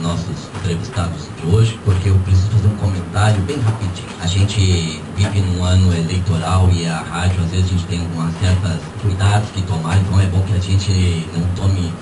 nossos entrevistados de hoje, porque eu preciso fazer um comentário bem rapidinho. A gente vive num ano eleitoral e a rádio, às vezes, a gente tem algumas certas cuidados que tomar, então é bom que a gente não tome...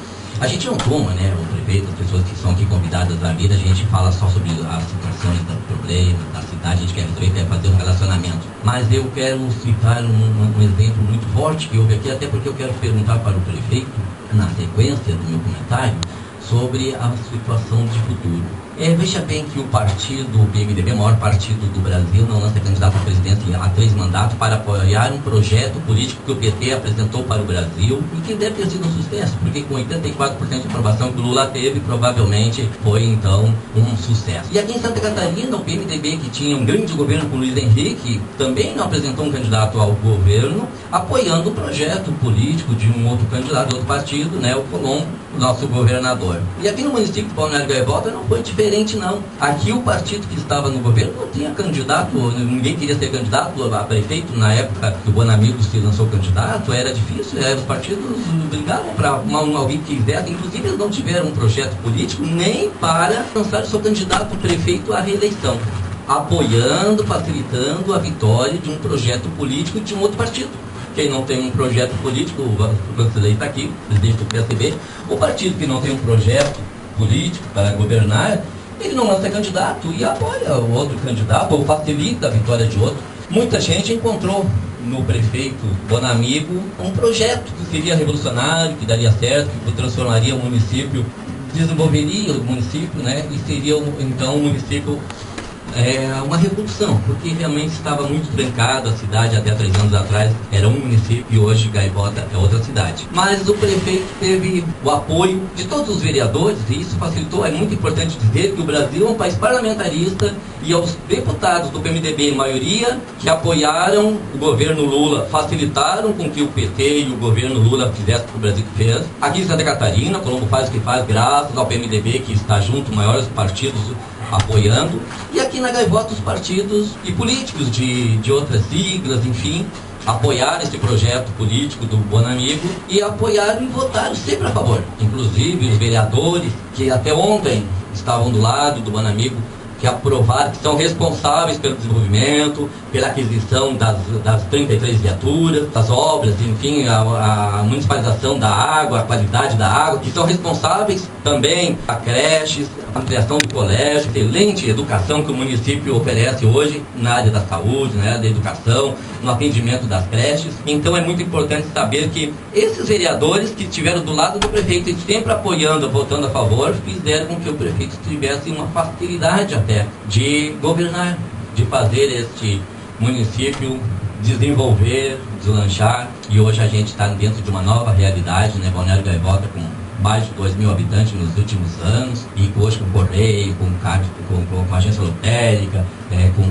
A gente não toma, né, o prefeito, as pessoas que são aqui convidadas da vida, a gente fala só sobre as situações, dos problemas da cidade, a gente quer resolver, quer fazer um relacionamento. Mas eu quero citar um exemplo muito forte que houve aqui, até porque eu quero perguntar para o prefeito, na sequência do meu comentário, sobre a situação de futuro. Veja bem que o partido, o PMDB, o maior partido do Brasil, não lança candidato à presidência há 3 mandatos para apoiar um projeto político que o PT apresentou para o Brasil e que deve ter sido um sucesso, porque com 84% de aprovação que o Lula teve, provavelmente foi então um sucesso. E aqui em Santa Catarina, o PMDB, que tinha um grande governo com o Luiz Henrique, também não apresentou um candidato ao governo, apoiando o projeto político de um outro candidato, de outro partido, né, o Colombo, nosso governador. E aqui no município de Balneário Gaivota não foi diferente, não. Aqui o partido que estava no governo não tinha candidato, ninguém queria ser candidato a prefeito na época que o Bonamigo se lançou candidato, era difícil, os partidos brigavam para alguém que quisesse, inclusive eles não tiveram um projeto político nem para lançar o seu candidato a prefeito à reeleição, apoiando, facilitando a vitória de um projeto político de um outro partido. Quem não tem um projeto político, o Vanderlei está aqui, presidente do PSB, o partido que não tem um projeto político para governar, ele não lança candidato e apoia o outro candidato ou facilita a vitória de outro. Muita gente encontrou no prefeito Bonamigo um projeto que seria revolucionário, que daria certo, que transformaria o município, desenvolveria o município, né, e seria então um município uma revolução, porque realmente estava muito trancado a cidade até 3 anos atrás, era um município e hoje Gaivota é outra cidade. Mas o prefeito teve o apoio de todos os vereadores e isso facilitou, é muito importante dizer que o Brasil é um país parlamentarista e aos deputados do PMDB, em maioria, que apoiaram o governo Lula, facilitaram com que o PT e o governo Lula fizessem o que o Brasil fez. Aqui em Santa Catarina, Colombo faz o que faz graças ao PMDB, que está junto, maiores partidos apoiando, e aqui na Gaivota os partidos e políticos de outras siglas, enfim, apoiaram esse projeto político do Bonamigo e apoiaram e votaram sempre a favor. Inclusive os vereadores que até ontem estavam do lado do Bonamigo, que aprovaram, que são responsáveis pelo desenvolvimento, pela aquisição das 33 viaturas, das obras, enfim, a municipalização da água, a qualidade da água, que são responsáveis também a creches, a ampliação do colégio, excelente educação que o município oferece hoje na área da saúde, na área da educação, no atendimento das creches. Então é muito importante saber que esses vereadores que estiveram do lado do prefeito e sempre apoiando, votando a favor, fizeram com que o prefeito tivesse uma facilidade até de governar, de fazer este município desenvolver, deslanchar, e hoje a gente está dentro de uma nova realidade, né? Balneário Gaivota com mais de 2.000 habitantes nos últimos anos, e hoje com correio, com agência lotérica,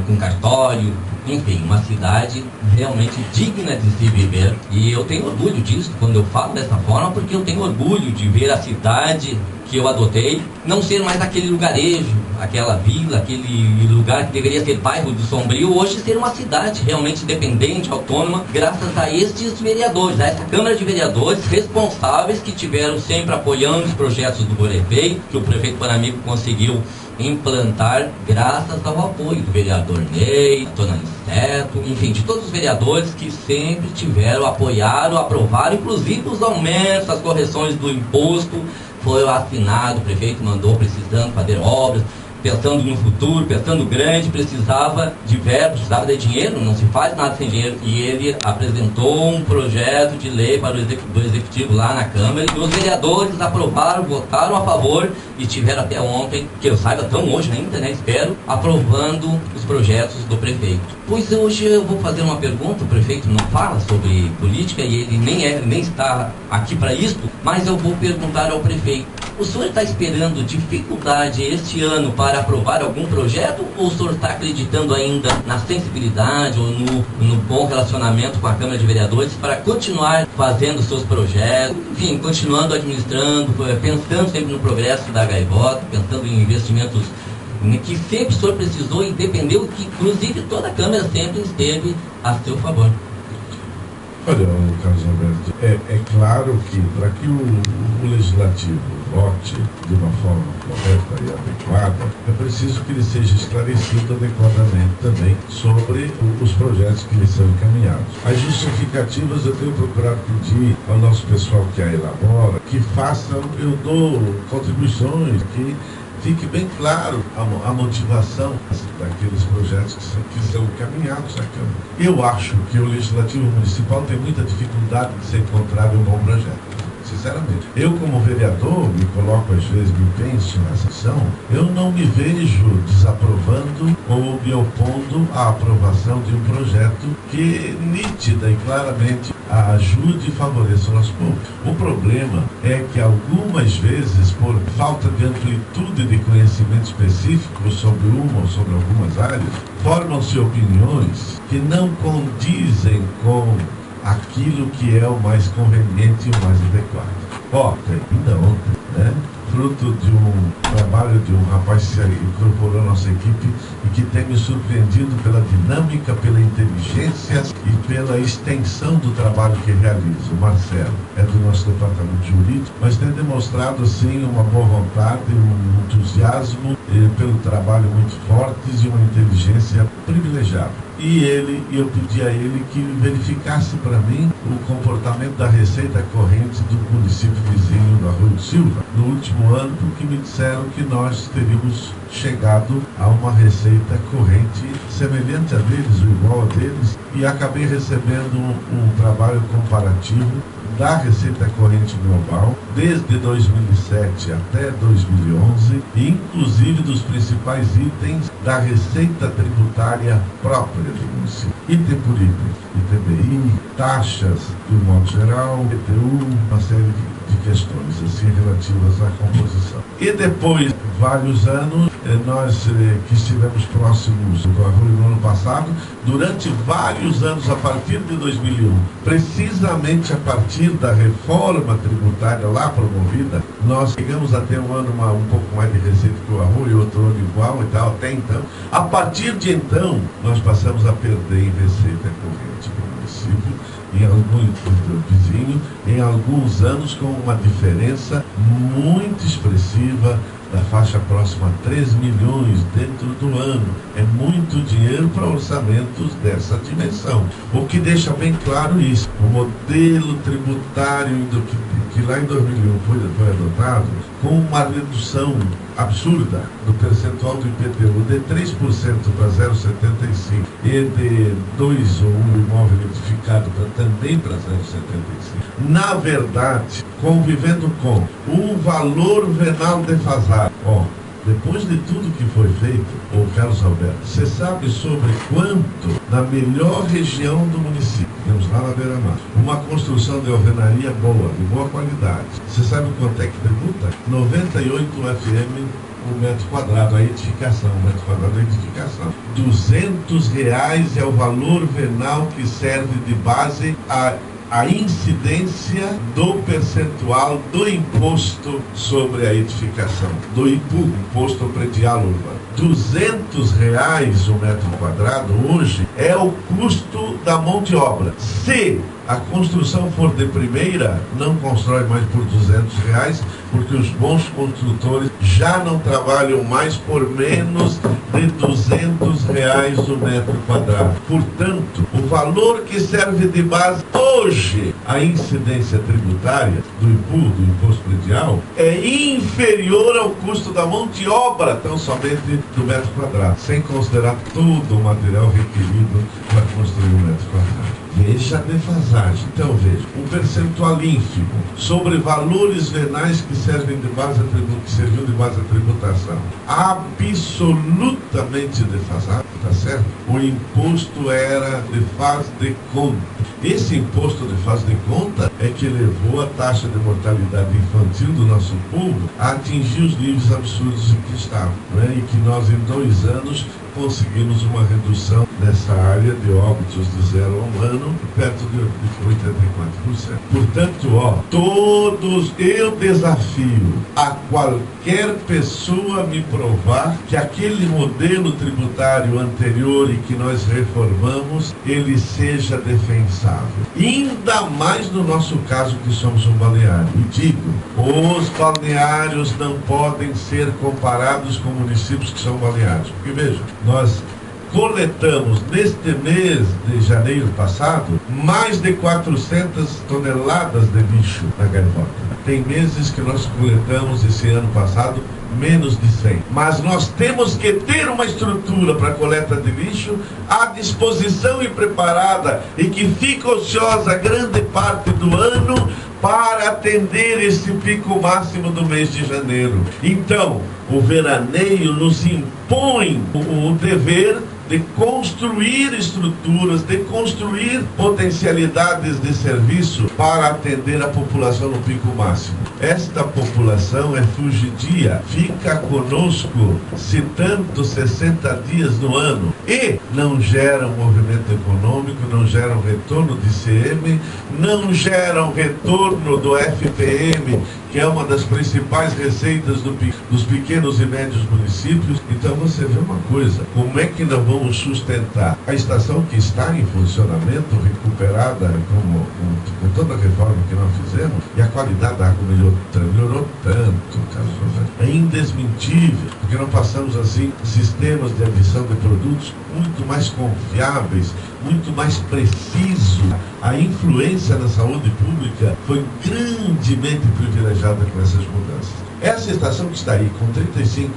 com cartório, enfim, uma cidade realmente digna de se viver. E eu tenho orgulho disso quando eu falo dessa forma, porque eu tenho orgulho de ver a cidade que eu adotei não ser mais aquele lugarejo, aquela vila, aquele lugar que deveria ser bairro do Sombrio, hoje ser uma cidade realmente independente, autônoma, graças a estes vereadores, a essa Câmara de Vereadores responsáveis que tiveram sempre apoiando os projetos do prefeito, que o prefeito Bonamigo conseguiu implantar graças ao apoio do vereador Ney, Dona Niceto, enfim, de todos os vereadores que sempre tiveram, apoiaram, aprovaram, inclusive os aumentos, as correções do imposto, foi assinado, o prefeito mandou precisando fazer obras, pensando no futuro, pensando grande, precisava de verbo, precisava de dinheiro, não se faz nada sem dinheiro, e ele apresentou um projeto de lei para do executivo lá na Câmara, e os vereadores aprovaram, votaram a favor, e tiveram até ontem, que eu saiba, estão hoje ainda, né, espero, aprovando os projetos do prefeito. Pois hoje eu vou fazer uma pergunta, o prefeito não fala sobre política, e ele nem está aqui para isso, mas eu vou perguntar ao prefeito: o senhor está esperando dificuldade este ano para aprovar algum projeto, ou o senhor está acreditando ainda na sensibilidade ou no bom relacionamento com a Câmara de Vereadores para continuar fazendo seus projetos, enfim, continuando administrando, pensando sempre no progresso da Gaivota, pensando em investimentos que sempre o senhor precisou e dependeu, que inclusive toda a Câmara sempre esteve a seu favor? Olha, Carlos Alberto, é claro que para que o Legislativo vote de uma forma correta, e adequada, é preciso que ele seja esclarecido adequadamente também sobre os projetos que lhe são encaminhados. As justificativas eu tenho procurado pedir ao nosso pessoal que a elabora, que façam, eu dou contribuições, que fique bem claro a motivação daqueles projetos que são encaminhados à Câmara. Eu acho que o Legislativo Municipal tem muita dificuldade de ser encontrado um bom projeto. Sinceramente, eu como vereador me coloco às vezes, me penso nessa ação, eu não me vejo desaprovando ou me opondo à aprovação de um projeto que nítida e claramente ajude e favoreça o nosso povo. O problema é que algumas vezes, por falta de amplitude de conhecimento específico sobre uma ou sobre algumas áreas, formam-se opiniões que não condizem com aquilo que é o mais conveniente e o mais adequado. Ainda ontem, fruto de um trabalho de um rapaz que se incorporou à nossa equipe e que tem me surpreendido pela dinâmica, pela inteligência e pela extensão do trabalho que realiza. O Marcelo é do nosso departamento jurídico, mas tem demonstrado assim uma boa vontade, um entusiasmo pelo trabalho muito fortes e uma inteligência privilegiada. E eu pedi a ele que verificasse para mim o comportamento da receita corrente do município vizinho do Arroio do Silva no último ano, porque me disseram que nós teríamos chegado a uma receita corrente semelhante a deles, ou igual a deles, e acabei recebendo um trabalho comparativo da receita corrente global desde 2007 até 2011, e inclusive dos principais itens da receita tributária própria do município. Item por item, ITBI, taxas de um modo geral, IPTU, uma série de questões assim relativas à composição. E depois de vários anos, nós que estivemos próximos do Arroio no ano passado, durante vários anos, a partir de 2001, precisamente a partir da reforma tributária lá promovida, nós chegamos a ter um ano um pouco mais de receita que o Arroio, outro ano igual e tal, até então. A partir de então, nós passamos a perder em receita corrente para o município, em algum vizinho, em alguns anos, com uma diferença muito expressiva da faixa próxima a 3 milhões dentro do ano. É muito dinheiro para orçamentos dessa dimensão. O que deixa bem claro isso. O modelo tributário que lá em 2001 foi adotado, com uma redução absurda do percentual do IPTU de 3% para 0,75% e de 2 ou 1 imóvel identificado também para 0,75%. Na verdade, convivendo com um valor venal defasado. Depois de tudo que foi feito, Carlos Alberto, você sabe sobre quanto, na melhor região do município, temos lá na Beira-Mar, uma construção de alvenaria boa, de boa qualidade. Você sabe quanto é que tributa? 98 FM o metro quadrado, a edificação, o metro quadrado da edificação. R$200 é o valor venal que serve de base a incidência do percentual do imposto sobre a edificação, do IPU, Imposto Predial Urbano. R$200 o metro quadrado hoje é o custo da mão de obra. Se a construção for de primeira, não constrói mais por R$200, porque os bons construtores já não trabalham mais por menos de R$200 o metro quadrado. Portanto, o valor que serve de base hoje à incidência tributária do IPU, do Imposto Predial, é inferior ao custo da mão de obra, tão somente do metro quadrado, sem considerar todo o material requerido para construir um metro quadrado. Veja a defasagem. Então veja, um percentual ínfimo sobre valores venais que servem de base que serviu de base à tributação, absolutamente defasado, tá certo? O imposto era de faz de conta. Esse imposto de faz de conta é que levou a taxa de mortalidade infantil do nosso povo a atingir os níveis absurdos em que estavam, né? E que nós em 2 anos conseguimos uma redução nessa área de óbitos de 0 a 1 ano, perto de 84%. Portanto, eu desafio a qualquer pessoa me provar que aquele modelo tributário anterior e que nós reformamos, ele seja defensável. Ainda mais no nosso caso que somos um balneário. E digo, os balneários não podem ser comparados com municípios que são balneários. Porque veja, nós coletamos neste mês de janeiro passado mais de 400 toneladas de lixo na gaivota. Tem meses que nós coletamos esse ano passado menos de 100. Mas nós temos que ter uma estrutura para coleta de lixo à disposição e preparada e que fica ociosa grande parte do ano para atender esse pico máximo do mês de janeiro. Então, o veraneio nos impõe o dever de construir estruturas, de construir potencialidades de serviço para atender a população no pico máximo. Esta população é fugidia, fica conosco se tanto 60 dias no ano e não gera um movimento econômico, não gera um retorno de ICM, não gera um retorno do FPM, que é uma das principais receitas dos pequenos e médios municípios. Então você vê uma coisa, como é que nós vamos sustentar a estação que está em funcionamento, recuperada com toda a reforma que nós fizemos, e a qualidade da água melhorou tanto, Carlos. É indesmentível, porque nós passamos assim sistemas de adição de produtos muito mais confiáveis, muito mais precisos. A influência na saúde pública foi grandemente privilegiada com essas mudanças. Essa estação que está aí, com 35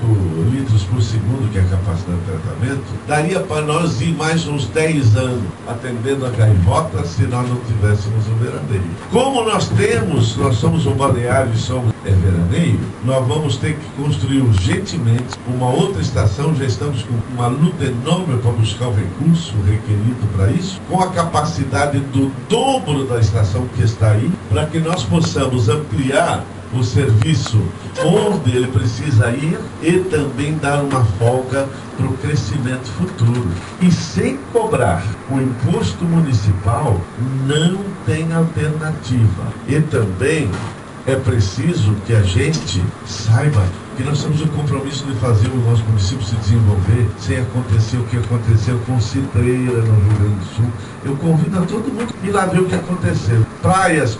litros por segundo, que é a capacidade de tratamento, daria para nós ir mais uns 10 anos atendendo a gaivota se nós não tivéssemos um veraneio. Como nós somos um balneário e somos veraneio, nós vamos ter que construir urgentemente uma outra estação. Já estamos com uma luta enorme para buscar o recurso requerido para isso, com a capacidade do dobro da estação que está aí, para que nós possamos ampliar o serviço onde ele precisa ir e também dar uma folga para o crescimento futuro. E sem cobrar o imposto municipal, não tem alternativa. E também é preciso que a gente saiba que nós temos o compromisso de fazer o nosso município se desenvolver sem acontecer o que aconteceu com Cidreira no Rio Grande do Sul. Eu convido a todo mundo a ir lá ver o que aconteceu. Praias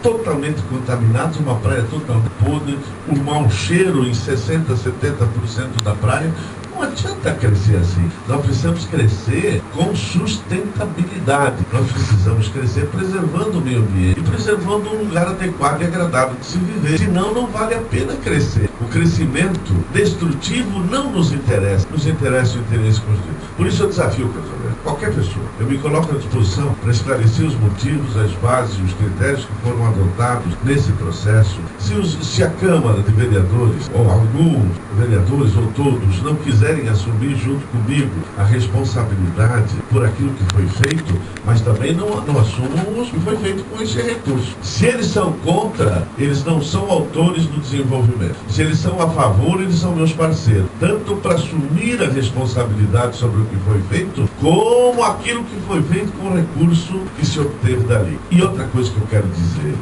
totalmente contaminadas, uma praia totalmente podre, um mau cheiro em 60%, 70% da praia. Não adianta crescer assim. Nós precisamos crescer com sustentabilidade. Nós precisamos crescer preservando o meio ambiente e preservando um lugar adequado e agradável de se viver. Senão não vale a pena crescer. O crescimento destrutivo não nos interessa. Nos interessa o interesse construtivo. Por isso eu desafio, qualquer pessoa. Eu me coloco à disposição para esclarecer os motivos, as bases e os critérios que foram adotados nesse processo. Se a Câmara de Vereadores, ou alguns vereadores, ou todos, não quiserem assumir junto comigo a responsabilidade por aquilo que foi feito, mas também não assumam o que foi feito com esse recurso. Se eles são contra, eles não são autores do desenvolvimento. Se eles são a favor, eles são meus parceiros. Tanto para assumir a responsabilidade sobre o que foi feito, como aquilo que foi feito com o recurso que se obteve dali. E outra coisa que eu quero dizer,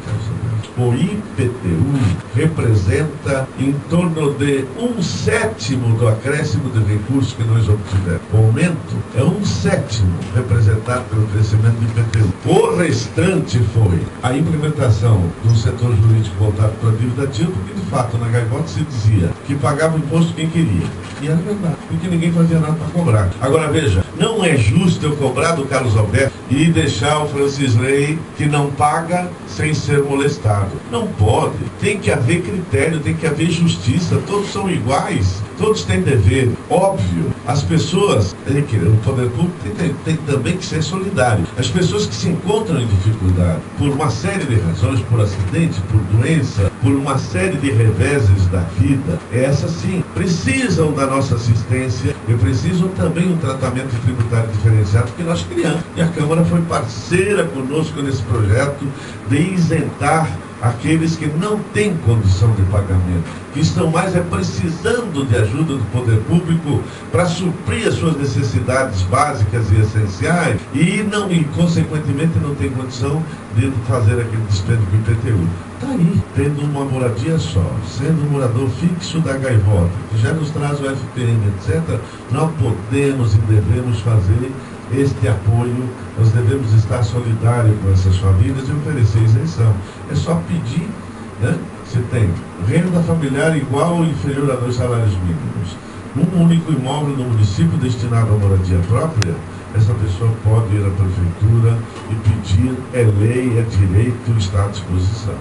o IPTU representa em torno de 1/7 do acréscimo de recursos que nós obtivemos. O aumento é 1/7 representado pelo crescimento do IPTU. O restante foi a implementação do setor jurídico voltado para a dívida ativa, porque de fato na gaivota se dizia que pagava imposto quem queria. E era verdade, porque ninguém fazia nada para cobrar. Agora veja, não é justo eu cobrar do Carlos Alberto e deixar o Francis Ley que não paga sem ser molestado. Não pode. Tem que haver critério, tem que haver justiça. Todos são iguais, todos têm dever. Óbvio, as pessoas, o poder público tem também que ser solidário. As pessoas que se encontram em dificuldade por uma série de razões, por acidente, por doença, por uma série de reveses da vida, essas sim precisam da nossa assistência e precisam também um tratamento tributário diferenciado que nós criamos. E a Câmara foi parceira conosco nesse projeto de isentar aqueles que não têm condição de pagamento, que estão mais precisando de ajuda do poder público para suprir as suas necessidades básicas e essenciais e consequentemente não têm condição de fazer aquele dispêndio com o IPTU. Está aí, tendo uma moradia só, sendo um morador fixo da gaivota, que já nos traz o FPM, etc., nós podemos e devemos fazer este apoio, nós devemos estar solidários com essas famílias e oferecer isenção. É só pedir, né? Se tem renda familiar igual ou inferior a 2 salários mínimos, um único imóvel no município destinado à moradia própria, essa pessoa pode ir à prefeitura e pedir, é lei, é direito, está à disposição.